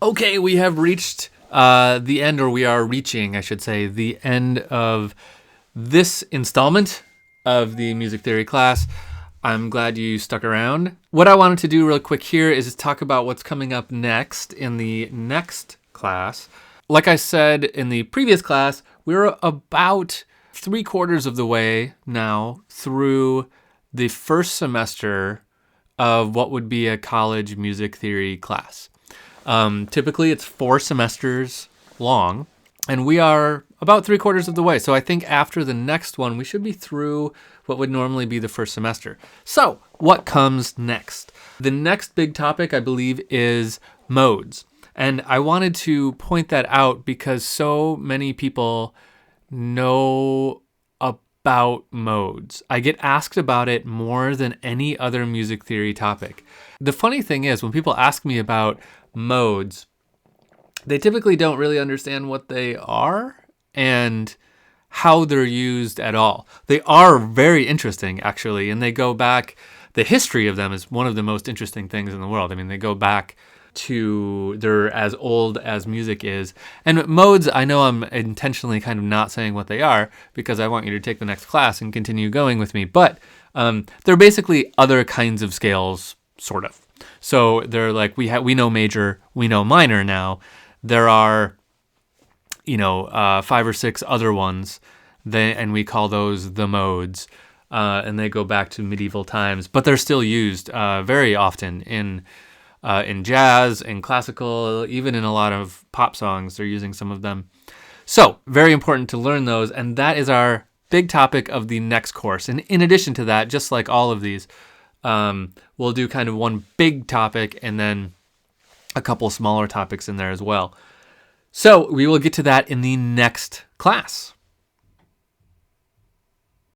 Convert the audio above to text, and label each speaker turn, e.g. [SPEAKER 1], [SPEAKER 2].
[SPEAKER 1] Okay, we have reached the end, or we are reaching, I should say, the end of this installment of the music theory class. I'm glad you stuck around. What I wanted to do real quick here is talk about what's coming up next in the next class. Like I said in the previous class, we're about 3/4 of the way now through the first semester of what would be a college music theory class. Typically, it's 4 semesters long, and we are about 3/4 of the way. So I think after the next one, we should be through what would normally be the first semester. So what comes next? The next big topic, I believe, is modes. And I wanted to point that out because so many people know about modes. I get asked about it more than any other music theory topic. The funny thing is, when people ask me about modes, they typically don't really understand what they are and how they're used at all. They are very interesting, actually, and they go back. The history of them is one of the most interesting things in the world. I mean, they go back to, they're as old as music is. And modes, I know I'm intentionally kind of not saying what they are because I want you to take the next class and continue going with me. But they're basically other kinds of scales, sort of. So they're like, we know major, we know minor now. There are, 5 or 6 other ones, and we call those the modes. And they go back to medieval times, but they're still used very often in jazz and classical, even in a lot of pop songs, they're using some of them. So very important to learn those. And that is our big topic of the next course. And in addition to that, just like all of these, we'll do kind of one big topic and then a couple smaller topics in there as well. So we will get to that in the next class.